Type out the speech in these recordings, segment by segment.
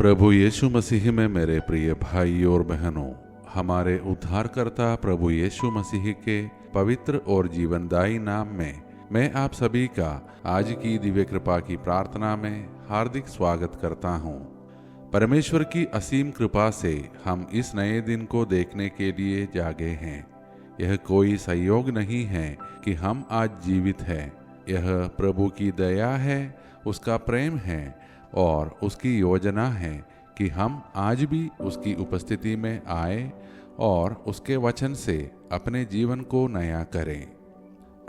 प्रभु यीशु मसीह में मेरे प्रिय भाई और बहनों, हमारे उद्धारकर्ता प्रभु यीशु मसीह के पवित्र और जीवनदायी नाम में मैं आप सभी का आज की दिव्य कृपा की प्रार्थना में हार्दिक स्वागत करता हूँ। परमेश्वर की असीम कृपा से हम इस नए दिन को देखने के लिए जागे हैं। यह कोई संयोग नहीं है कि हम आज जीवित हैं। यह प्रभु की दया है, उसका प्रेम है और उसकी योजना है कि हम आज भी उसकी उपस्थिति में आए और उसके वचन से अपने जीवन को नया करें।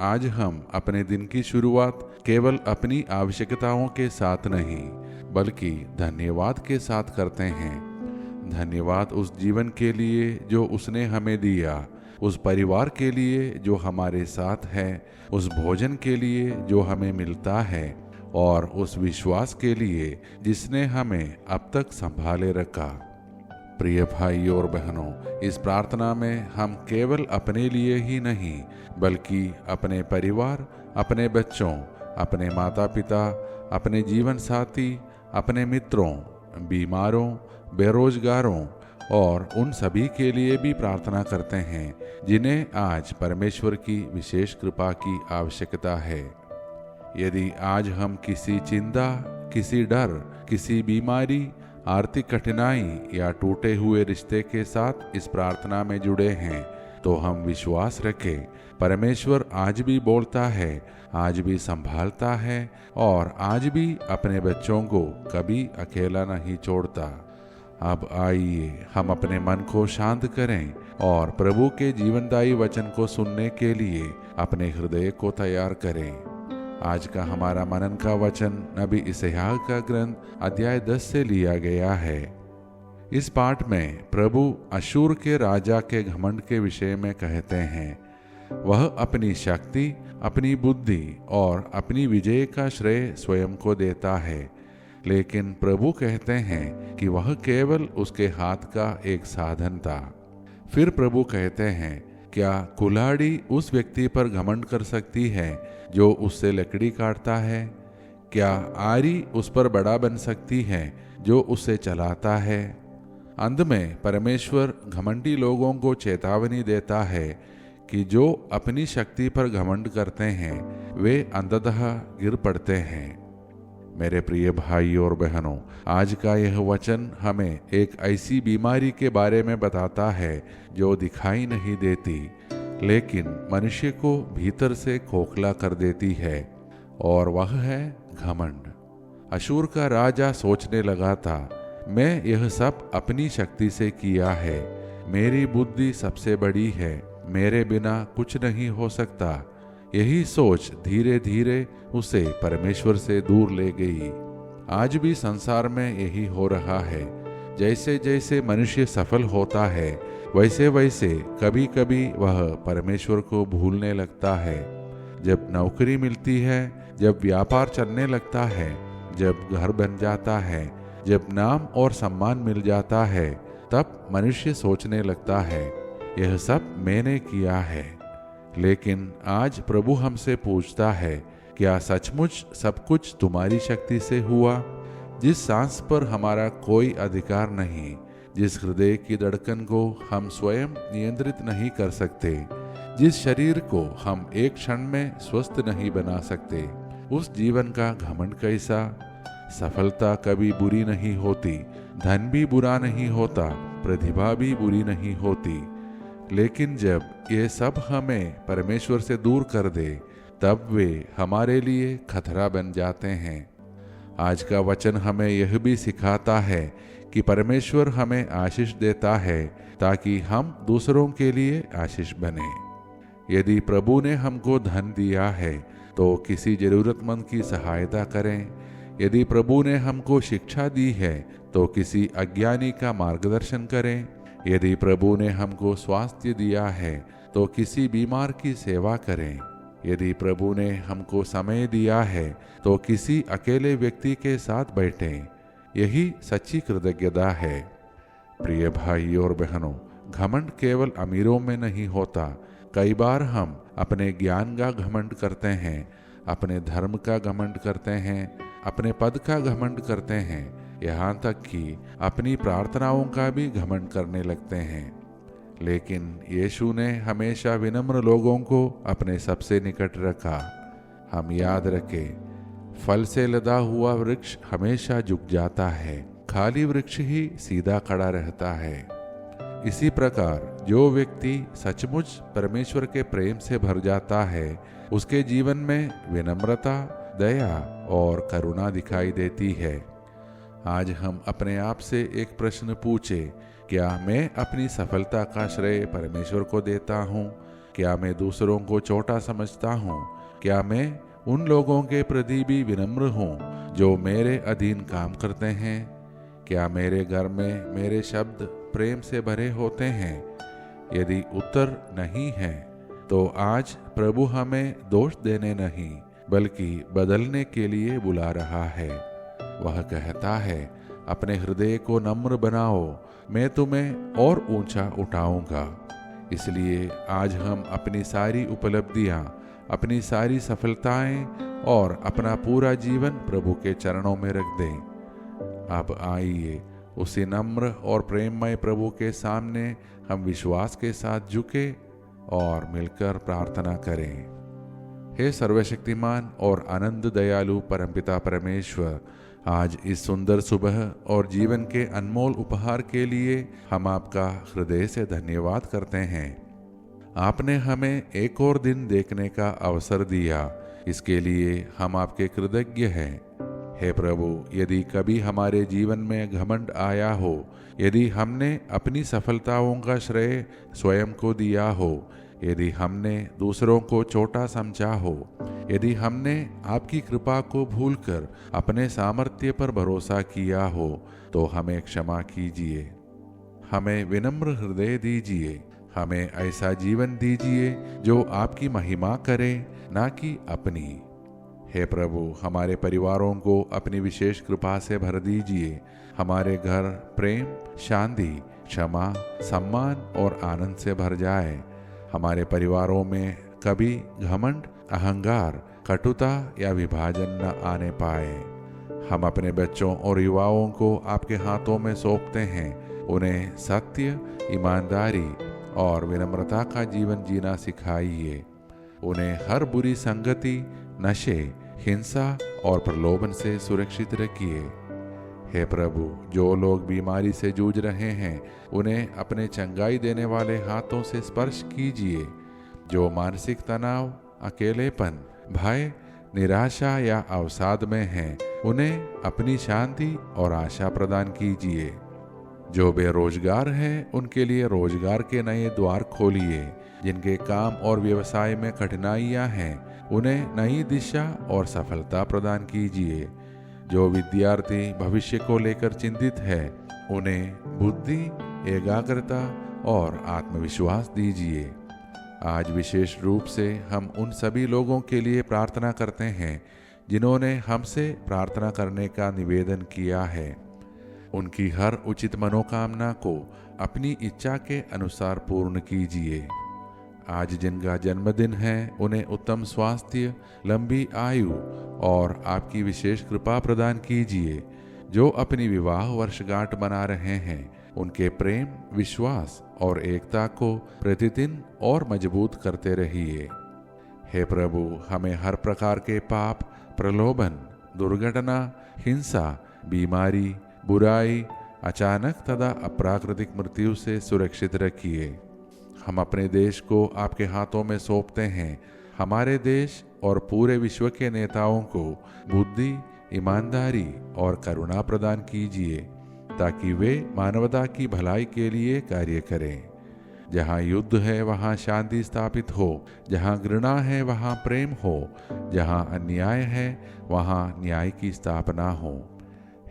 आज हम अपने दिन की शुरुआत केवल अपनी आवश्यकताओं के साथ नहीं बल्कि धन्यवाद के साथ करते हैं। धन्यवाद उस जीवन के लिए जो उसने हमें दिया, उस परिवार के लिए जो हमारे साथ है, उस भोजन के लिए जो हमें मिलता है और उस विश्वास के लिए जिसने हमें अब तक संभाले रखा। प्रिय भाई और बहनों, इस प्रार्थना में हम केवल अपने लिए ही नहीं बल्कि अपने परिवार, अपने बच्चों, अपने माता पिता, अपने जीवन साथी, अपने मित्रों, बीमारों, बेरोजगारों और उन सभी के लिए भी प्रार्थना करते हैं जिन्हें आज परमेश्वर की विशेष कृपा की आवश्यकता है। यदि आज हम किसी चिंता, किसी डर, किसी बीमारी, आर्थिक कठिनाई या टूटे हुए रिश्ते के साथ इस प्रार्थना में जुड़े हैं, तो हम विश्वास रखें, परमेश्वर आज भी बोलता है, आज भी संभालता है और आज भी अपने बच्चों को कभी अकेला नहीं छोड़ता। अब आइए हम अपने मन को शांत करें और प्रभु के जीवनदायी वचन को सुनने के लिए अपने हृदय को तैयार करें। आज का हमारा मनन का वचन नबी इसहाक का ग्रंथ अध्याय 10 से लिया गया है। इस पाठ में प्रभु अशूर के राजा के घमंड के विषय में कहते हैं। वह अपनी शक्ति, अपनी बुद्धि और अपनी विजय का श्रेय स्वयं को देता है, लेकिन प्रभु कहते हैं कि वह केवल उसके हाथ का एक साधन था। फिर प्रभु कहते हैं, क्या कुल्हाड़ी उस व्यक्ति पर घमंड कर सकती है जो उससे लकड़ी काटता है? क्या आरी उस पर बड़ा बन सकती है जो उससे चलाता है? अंत में परमेश्वर घमंडी लोगों को चेतावनी देता है कि जो अपनी शक्ति पर घमंड करते हैं वे अंततः गिर पड़ते हैं। मेरे प्रिय भाई और बहनों, आज का यह वचन हमें एक ऐसी बीमारी के बारे में बताता है जो दिखाई नहीं देती लेकिन मनुष्य को भीतर से खोखला कर देती है, और वह है घमंड। अशूर का राजा सोचने लगा था, मैं यह सब अपनी शक्ति से किया है, मेरी बुद्धि सबसे बड़ी है, मेरे बिना कुछ नहीं हो सकता। यही सोच धीरे धीरे उसे परमेश्वर से दूर ले गई। आज भी संसार में यही हो रहा है। जैसे जैसे मनुष्य सफल होता है वैसे वैसे कभी कभी वह परमेश्वर को भूलने लगता है। जब नौकरी मिलती है, जब व्यापार चलने लगता है, जब घर बन जाता है, जब नाम और सम्मान मिल जाता है, तब मनुष्य सोचने लगता है, यह सब मैंने किया है। लेकिन आज प्रभु हमसे पूछता है, क्या सचमुच सब कुछ तुम्हारी शक्ति से हुआ? जिस सांस पर हमारा कोई अधिकार नहीं, जिस हृदय की धड़कन को हम स्वयं नियंत्रित नहीं कर सकते, जिस शरीर को हम एक क्षण में स्वस्थ नहीं बना सकते, उस जीवन का घमंड कैसा? सफलता कभी बुरी नहीं होती, धन भी बुरा नहीं होता, प्रतिभा भी बुरी नहीं होती, लेकिन जब ये सब हमें परमेश्वर से दूर कर दे तब वे हमारे लिए खतरा बन जाते हैं। आज का वचन हमें यह भी सिखाता है कि परमेश्वर हमें आशीष देता है ताकि हम दूसरों के लिए आशीष बने। यदि प्रभु ने हमको धन दिया है तो किसी जरूरतमंद की सहायता करें। यदि प्रभु ने हमको शिक्षा दी है तो किसी अज्ञानी का मार्गदर्शन करें। यदि प्रभु ने हमको स्वास्थ्य दिया है तो किसी बीमार की सेवा करें। यदि प्रभु ने हमको समय दिया है तो किसी अकेले व्यक्ति के साथ बैठें। यही सच्ची कृतज्ञता है। प्रिय भाई और बहनों, घमंड केवल अमीरों में नहीं होता। कई बार हम अपने ज्ञान का घमंड करते हैं, अपने धर्म का घमंड करते हैं, अपने पद का घमंड करते हैं यहाँ तक कि अपनी प्रार्थनाओं का भी घमंड करने लगते हैं। लेकिन यीशु ने हमेशा विनम्र लोगों को अपने सबसे निकट रखा। हम याद रखें, फल से लदा हुआ वृक्ष हमेशा झुक जाता है, खाली वृक्ष ही सीधा खड़ा रहता है। इसी प्रकार जो व्यक्ति सचमुच परमेश्वर के प्रेम से भर जाता है, उसके जीवन में विनम्रता, दया और करुणा दिखाई देती है। आज हम अपने आप से एक प्रश्न पूछें, क्या मैं अपनी सफलता का श्रेय परमेश्वर को देता हूँ? क्या मैं दूसरों को छोटा समझता हूँ? क्या मैं उन लोगों के प्रति भी विनम्र हूँ जो मेरे अधीन काम करते हैं? क्या मेरे घर में मेरे शब्द प्रेम से भरे होते हैं? यदि उत्तर नहीं है, तो आज प्रभु हमें दोष देने नहीं बल्कि बदलने के लिए बुला रहा है। वह कहता है, अपने हृदय को नम्र बनाओ, मैं तुम्हें और ऊंचा उठाऊंगा। इसलिए आज हम अपनी सारी उपलब्धियां, अपनी सारी सफलताएं और अपना पूरा जीवन प्रभु के चरणों में रख दें। अब आइए उसी नम्र और प्रेममय प्रभु के सामने हम विश्वास के साथ झुके और मिलकर प्रार्थना करें। हे सर्वशक्तिमान और आनंद दयालु परमपिता परमेश्वर, आज इस सुंदर सुबह और जीवन के अनमोल उपहार के लिए हम आपका हृदय से धन्यवाद करते हैं। आपने हमें एक और दिन देखने का अवसर दिया, इसके लिए हम आपके कृतज्ञ हैं। हे प्रभु, यदि कभी हमारे जीवन में घमंड आया हो, यदि हमने अपनी सफलताओं का श्रेय स्वयं को दिया हो, यदि हमने दूसरों को छोटा समझा हो, यदि हमने आपकी कृपा को भूलकर अपने सामर्थ्य पर भरोसा किया हो, तो हमें क्षमा कीजिए। हमें विनम्र हृदय दीजिए। हमें ऐसा जीवन दीजिए जो आपकी महिमा करे, ना कि अपनी। हे प्रभु, हमारे परिवारों को अपनी विशेष कृपा से भर दीजिए। हमारे घर प्रेम, शांति, क्षमा, सम्मान और आनंद से भर जाए। हमारे परिवारों में कभी घमंड, अहंकार, कटुता या विभाजन न आने पाए। हम अपने बच्चों और युवाओं को आपके हाथों में सौंपते हैं। उन्हें सत्य, ईमानदारी और विनम्रता का जीवन जीना सिखाइए। उन्हें हर बुरी संगति, नशे, हिंसा और प्रलोभन से सुरक्षित रखिए। हे प्रभु, जो लोग बीमारी से जूझ रहे हैं, उन्हें अपने चंगाई देने वाले हाथों से स्पर्श कीजिए। जो मानसिक तनाव, अकेलेपन, भय, निराशा या अवसाद में हैं, उन्हें अपनी शांति और आशा प्रदान कीजिए। जो बेरोजगार हैं, उनके लिए रोजगार के नए द्वार खोलिए। जिनके काम और व्यवसाय में कठिनाइयां हैं, उन्हें नई दिशा और सफलता प्रदान कीजिए। जो विद्यार्थी भविष्य को लेकर चिंतित है, उन्हें बुद्धि, एकाग्रता और आत्मविश्वास दीजिए। आज विशेष रूप से हम उन सभी लोगों के लिए प्रार्थना करते हैं जिन्होंने हमसे प्रार्थना करने का निवेदन किया है। उनकी हर उचित मनोकामना को अपनी इच्छा के अनुसार पूर्ण कीजिए। आज जिनका जन्मदिन है, उन्हें उत्तम स्वास्थ्य, लंबी आयु और आपकी विशेष कृपा प्रदान कीजिए। जो अपनी विवाह वर्षगांठ मना रहे हैं, उनके प्रेम, विश्वास और एकता को प्रतिदिन और मजबूत करते रहिए। हे प्रभु, हमें हर प्रकार के पाप, प्रलोभन, दुर्घटना, हिंसा, बीमारी, बुराई, अचानक तथा अप्राकृतिक मृत्यु से सुरक्षित रखिए। हम अपने देश को आपके हाथों में सौंपते हैं। हमारे देश और पूरे विश्व के नेताओं को बुद्धि, ईमानदारी और करुणा प्रदान कीजिए, ताकि वे मानवता की भलाई के लिए कार्य करें। जहाँ युद्ध है, वहाँ शांति स्थापित हो। जहाँ घृणा है, वहाँ प्रेम हो। जहाँ अन्याय है, वहाँ न्याय की स्थापना हो।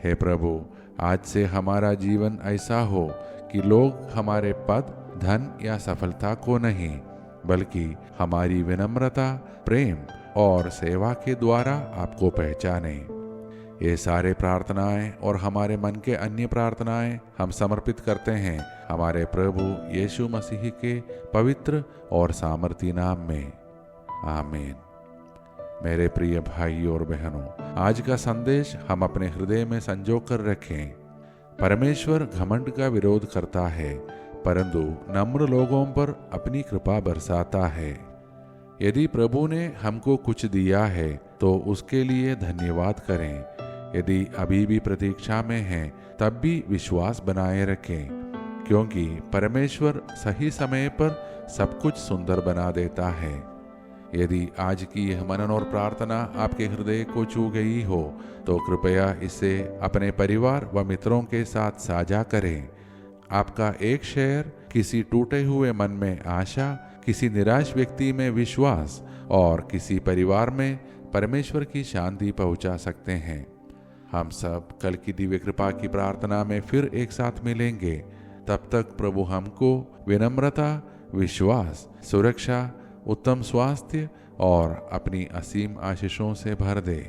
हे प्रभु, आज से हमारा जीवन ऐसा हो कि लोग हमारे पद, धन या सफलता को नहीं, बल्कि हमारी विनम्रता, प्रेम और सेवा के द्वारा आपको पहचाने। ये सारे प्रार्थनाएं और हमारे मन के अन्य प्रार्थनाएं हम समर्पित करते हैं हमारे प्रभु यीशु मसीह के पवित्र और सामर्थी नाम में। आमीन। मेरे प्रिय भाई और बहनों, आज का संदेश हम अपने हृदय में संजो कर रखें। परमेश्वर घमंड का विरोध करता है, परंतु नम्र लोगों पर अपनी कृपा बरसाता है। यदि प्रभु ने हमको कुछ दिया है तो उसके लिए धन्यवाद करें। यदि अभी भी प्रतीक्षा में हैं, तब भी विश्वास बनाए रखें, क्योंकि परमेश्वर सही समय पर सब कुछ सुंदर बना देता है। यदि आज की यह मनन और प्रार्थना आपके हृदय को छू गई हो तो कृपया इसे अपने परिवार व मित्रों के साथ साझा करें। आपका एक शेयर किसी टूटे हुए मन में आशा, किसी निराश व्यक्ति में विश्वास और किसी परिवार में परमेश्वर की शांति पहुंचा सकते हैं। हम सब कल की दिव्य कृपा की प्रार्थना में फिर एक साथ मिलेंगे। तब तक प्रभु हमको विनम्रता, विश्वास, सुरक्षा, उत्तम स्वास्थ्य और अपनी असीम आशीषों से भर दे।